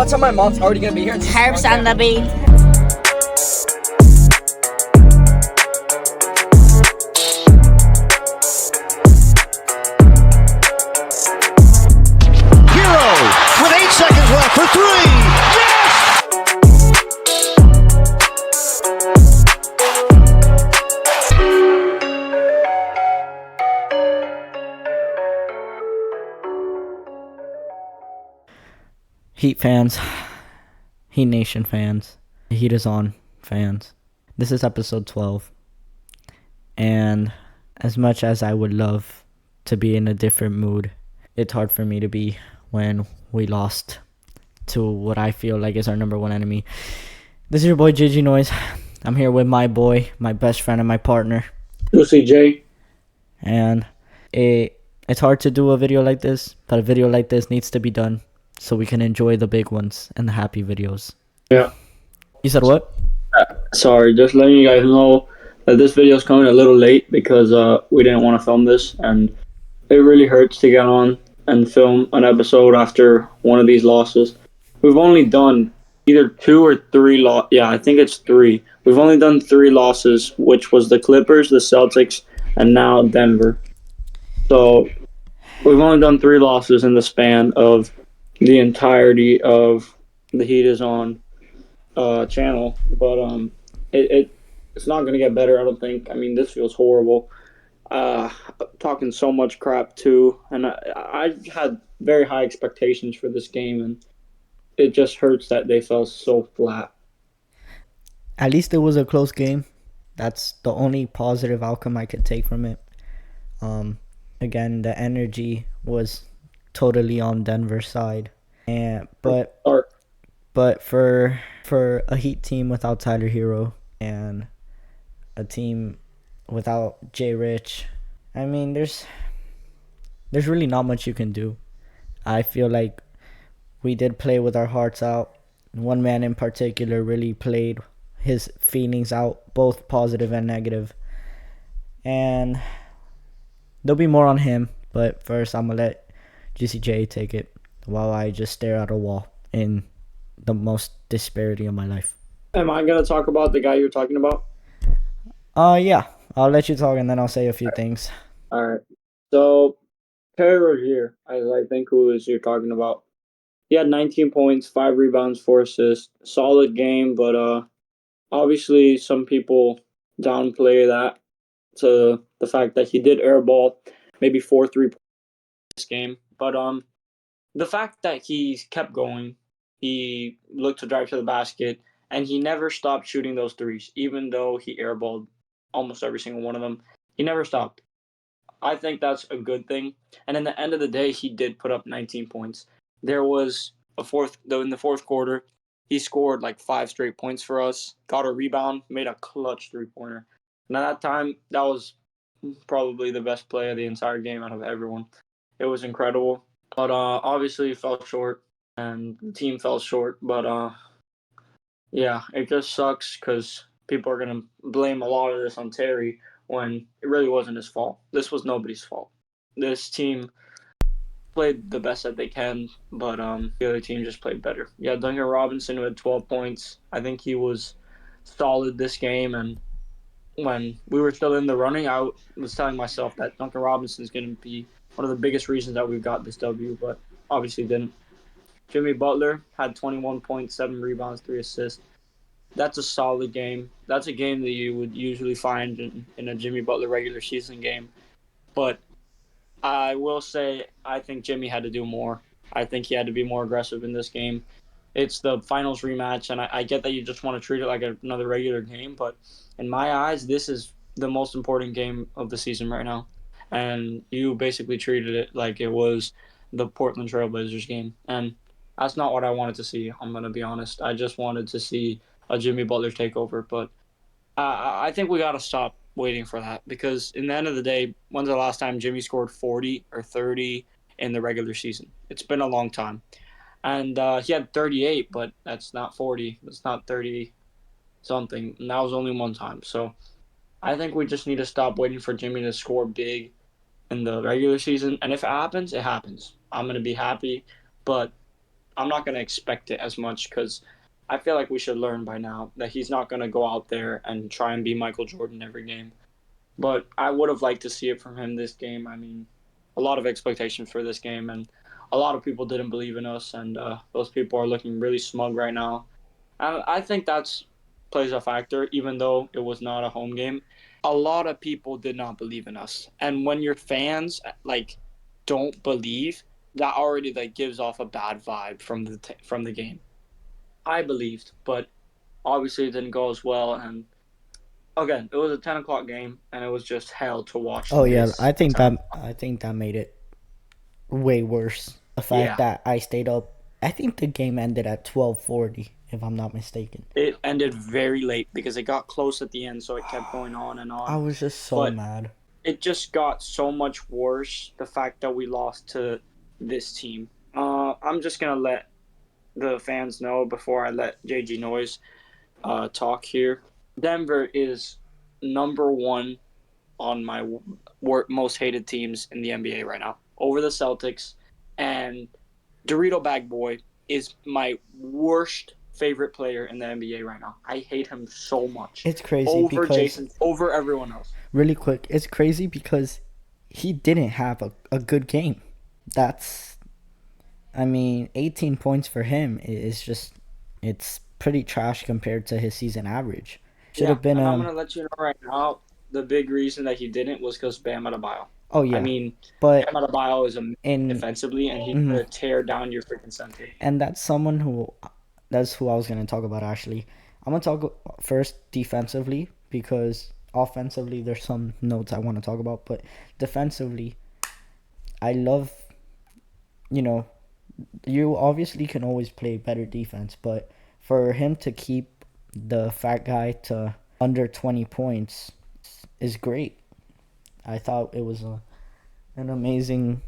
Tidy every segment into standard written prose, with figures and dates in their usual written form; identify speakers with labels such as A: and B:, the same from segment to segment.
A: I'll tell my mom's already gonna be here.
B: Herbs on the beat.
C: Hero with 8 seconds left for three. Yes!
D: Heat fans, Heat Nation fans, Heat is on fans. This is episode 12. And as much as I would love to be in a different mood, it's hard for me to be when we lost to what I feel like is our number one enemy. This is your boy JG Noise. I'm here with my boy, my best friend, and my partner.
E: UCJ.
D: And it's hard to do a video like this, but a video like this needs to be done so we can enjoy the big ones and the happy videos.
E: Yeah.
D: You said what?
E: Sorry, just letting you guys know that this video is coming a little late because we didn't want to film this, and it really hurts to get on and film an episode after one of these losses. We've only done either 2 or 3 Yeah, I think it's 3. We've only done 3 losses, which was the Clippers, the Celtics, and now Denver. So we've only done 3 losses in the span of the entirety of the Heat is on channel, but it's not gonna get better, I don't think. I mean, this feels horrible. Talking so much crap too, and I had very high expectations for this game, and it just hurts that they fell so flat.
D: At least it was a close game. That's the only positive outcome I could take from it. Again, the energy was totally on Denver's side, but for a Heat team without Tyler Hero and a team without Jay Rich, I mean, there's really not much you can do. I feel like we did play with our hearts out. One man in particular really played his feelings out, both positive and negative. And there'll be more on him, but first I'm going to let GCJ take it while I just stare at a wall in the most disparity of my life.
E: Am I gonna talk about the guy you're talking about?
D: Yeah, I'll let you talk and then I'll say a few things.
E: All right. So Terry Rozier, I think who is you're talking about. He had 19 points, 5 rebounds, 4 assists. Solid game, but obviously some people downplay that to the fact that he did airball maybe 4 3 this game. But the fact that he kept going, he looked to drive to the basket, and he never stopped shooting those threes, even though he airballed almost every single one of them. He never stopped. I think that's a good thing. And in the end of the day, he did put up 19 points. There was in the fourth quarter, he scored like 5 straight points for us, got a rebound, made a clutch 3-pointer. And at that time, that was probably the best play of the entire game out of everyone. It was incredible. But obviously it fell short, and the team fell short. But yeah, it just sucks because people are going to blame a lot of this on Terry when it really wasn't his fault. This was nobody's fault. This team played the best that they can, but the other team just played better. Yeah, Duncan Robinson had 12 points. I think he was solid this game, and when we were still in the running, I was telling myself that Duncan Robinson is going to be one of the biggest reasons that we've got this W, but obviously didn't. Jimmy Butler had 21 points, 7 rebounds, 3 assists. That's a solid game. That's a game that you would usually find in a Jimmy Butler regular season game. But I will say I think Jimmy had to do more. I think he had to be more aggressive in this game. It's the finals rematch, and I get that you just want to treat it like another regular game, but in my eyes, this is the most important game of the season right now. And you basically treated it like it was the Portland Trailblazers game. And that's not what I wanted to see, I'm going to be honest. I just wanted to see a Jimmy Butler takeover, but I think we got to stop waiting for that because in the end of the day, when's the last time Jimmy scored 40 or 30 in the regular season? It's been a long time. And he had 38, but that's not 40. That's not 30 something. And that was only one time. So I think we just need to stop waiting for Jimmy to score big in the regular season. And if it happens, it happens. I'm going to be happy. But I'm not going to expect it as much because I feel like we should learn by now that he's not going to go out there and try and be Michael Jordan every game. But I would have liked to see it from him this game. I mean, a lot of expectations for this game, and a lot of people didn't believe in us, and those people are looking really smug right now. And I think that's plays a factor, even though it was not a home game. A lot of people did not believe in us, and when your fans like don't believe, that already like gives off a bad vibe from the game. I believed, but obviously it didn't go as well, and again, it was a 10 o'clock game, and it was just hell to watch
D: Oh yeah,
E: this 10.
D: I think that made it way worse. The fact
E: Yeah,
D: that I stayed up. I think the game ended at 12:40, if I'm not mistaken.
E: it ended very late because it got close at the end, so it kept going on and
D: I
E: on.
D: was just so
E: But
D: mad.
E: it just got so much worse. The fact that we lost to this team. I'm just gonna let the fans know before I let JG Noise talk here. Denver is number one on my most hated teams in the NBA right now, over the Celtics, and Dorito Bag Boy is my worst favorite player in the NBA right now. I hate him so much.
D: It's crazy
E: Over
D: because
E: Jason, over everyone else.
D: really quick, it's crazy because he didn't have a good game. That's I mean, 18 points for him is just it's pretty trash compared to his season average. Should
E: Yeah,
D: have been
E: and I'm gonna let you know right now. The big reason that he didn't was because Bam Adebayo.
D: oh
E: I
D: yeah,
E: mean,
D: but
E: Bam Adebayo is a
D: in
E: defensively, and he's
D: mhm.
E: gonna tear down your freaking center.
D: And that's who I was gonna talk about actually. I'm gonna talk first defensively because offensively there's some notes I want to talk about, but defensively, I love you know you obviously can always play better defense, but for him to keep the fat guy to under 20 points is great. I thought it was an amazing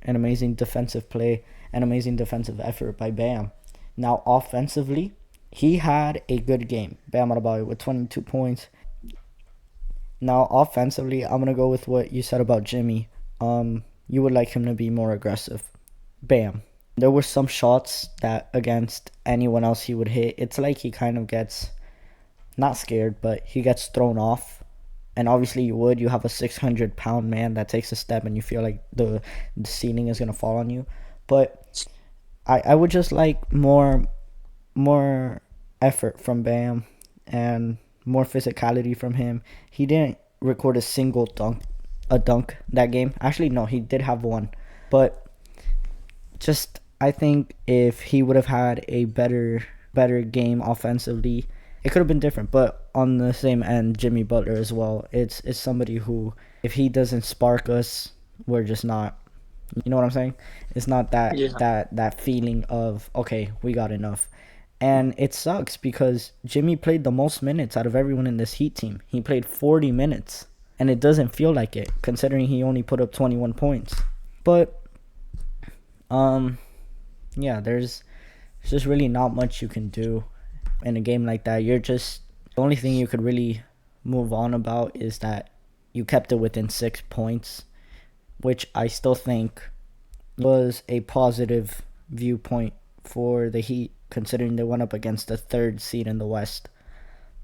D: an amazing defensive play, an amazing defensive effort by Bam. Now offensively, he had a good game. Bam Adebayo with 22 points. Now offensively, I'm gonna go with what you said about Jimmy. You would like him to be more aggressive. Bam. There were some shots that against anyone else he would hit. It's like he kind of gets not scared, but he gets thrown off. And obviously you would. You have a 600-pound man that takes a step and you feel like the ceiling is gonna fall on you. But I would just like more effort from Bam and more physicality from him. He didn't record a dunk that game. Actually, no, he did have one, but just I think if he would have had a better game offensively, it could have been different. But on the same end, Jimmy Butler as well. It's somebody who if he doesn't spark us, we're just not. You know what I'm saying? It's not
E: Yeah.
D: that feeling of okay, we got enough. And it sucks because Jimmy played the most minutes out of everyone in this Heat team. He played 40 minutes, and it doesn't feel like it considering he only put up 21 points. But um yeah, there's just really not much you can do in a game like that. You're just the only thing you could really move on about is that you kept it within 6 points, which I still think was a positive viewpoint for the Heat, considering they went up against the third seed in the West.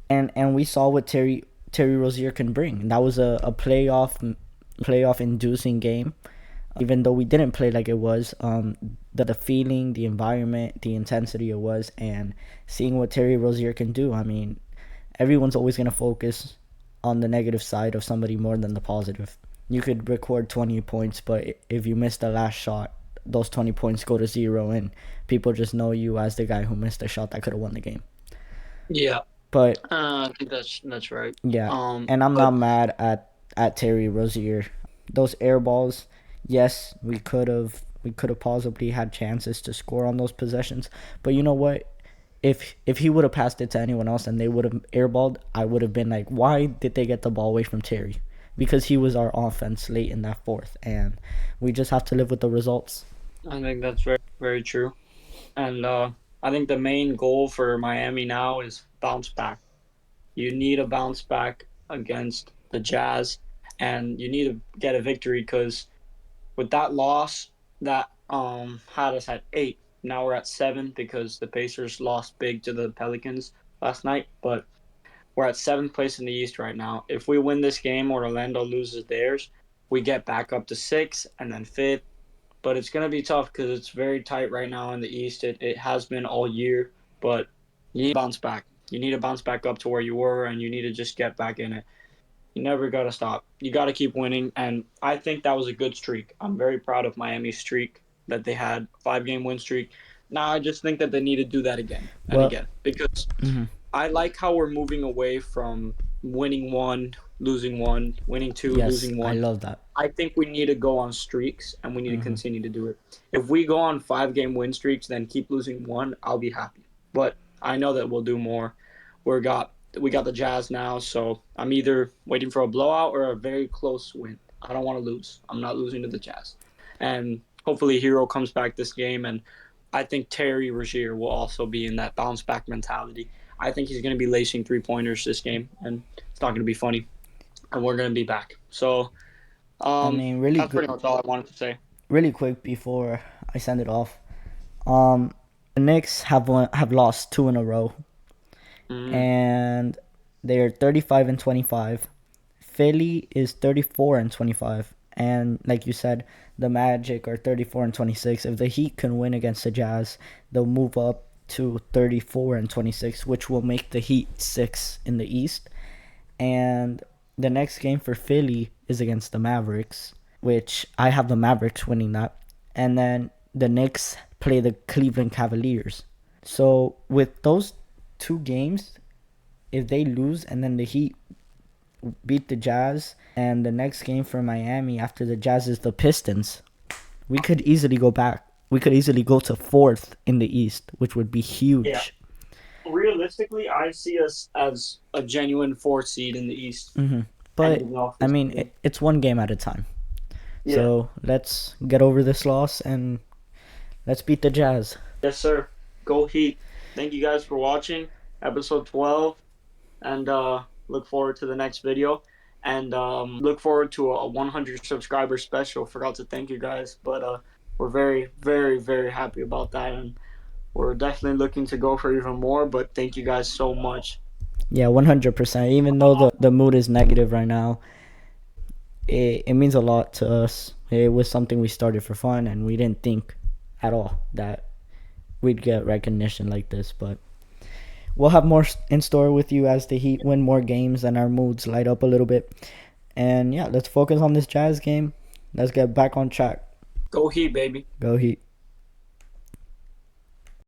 D: And we saw what Terry Rozier can bring. And that was a playoff inducing game. Even though we didn't play like it was, the feeling, the environment, the intensity it was, and seeing what Terry Rozier can do. I mean, everyone's always gonna focus on the negative side of somebody more than the positive. You could record 20 points, but if you miss the last shot, those 20 points go to zero, and people just know you as the guy who missed a shot that could have won the game.
E: Yeah.
D: But
E: I think that's right.
D: yeah, and I'm not
E: But
D: mad at Terry Rozier. Those air balls, yes, we could have possibly had chances to score on those possessions, but you know what? If he would have passed it to anyone else and they would have airballed, I would have been like, why did they get the ball away from Terry? Because he was our offense late in that fourth, and we just have to live with the results.
E: I think that's very very true. And I think the main goal for Miami now is bounce back. You need a bounce back against the Jazz, and you need to get a victory because with that loss, that had us at 8. Now we're at 7 because the Pacers lost big to the Pelicans last night. But we're at 7th place in the East right now. If we win this game or Orlando loses theirs, we get back up to 6th and then 5th. But it's going to be tough because it's very tight right now in the East. It has been all year, but you need to bounce back. You need to bounce back up to where you were, and you need to just get back in it. You never got to stop. You got to keep winning, and I think that was a good streak. I'm very proud of Miami's streak that they had, 5-game win streak. Now I just think that they need to do that again and
D: Well,
E: again because
D: mhm.
E: I like how we're moving away from winning 1, losing 1, winning 2,
D: Yes,
E: losing
D: I
E: 1.
D: love that.
E: I think we need to go on streaks and we need to
D: Mhm.
E: continue to do it. If we go on 5-game win streaks, then keep losing 1, I'll be happy. But I know that we'll do more. We got the Jazz now, so I'm either waiting for a blowout or a very close win. I don't want to lose. I'm not losing to the Jazz. And hopefully Hero comes back this game, and I think Terry Rozier will also be in that bounce back mentality. I think he's going to be lacing 3-pointers this game, and it's not going to be funny. And we're going to be back. So
D: I mean, really
E: that's pretty
D: good,
E: much all I wanted to say.
D: really quick before I send it off. The Knicks have lost 2 in a row, and they're 35-25. Philly is 34-25, and like you said, the Magic are 34-26. If the Heat can win against the Jazz, they'll move up to 34-26, which will make the Heat 6 in the East. And the next game for Philly is against the Mavericks, which I have the Mavericks winning that. And then the Knicks play the Cleveland Cavaliers. So with those 2 games, if they lose and then the Heat beat the Jazz, and the next game for Miami after the Jazz is the Pistons, we could easily go back. We could easily go to 4th in the East, which would be huge.
E: Yeah. Realistically, I see us as a genuine 4th seed in the East.
D: But
E: ending off
D: I
E: this
D: mean,
E: season.
D: it's one game at a time.
E: Yeah.
D: So let's get over this loss and let's beat the Jazz.
E: Yes, sir. Go Heat. Thank you guys for watching episode 12, and look forward to the next video. And look forward to a 100 subscriber special. Forgot to thank you guys, but we're very, very, very happy about that, and we're definitely looking to go for even more. But thank you guys so much.
D: Yeah, 100%. Even though the mood is negative right now, it means a lot to us. It was something we started for fun, and we didn't think at all that we'd get recognition like this. But we'll have more in store with you as the Heat win more games and our moods light up a little bit. And yeah, let's focus on this Jazz game. Let's get back on track.
E: Go Heat, baby.
D: Go Heat.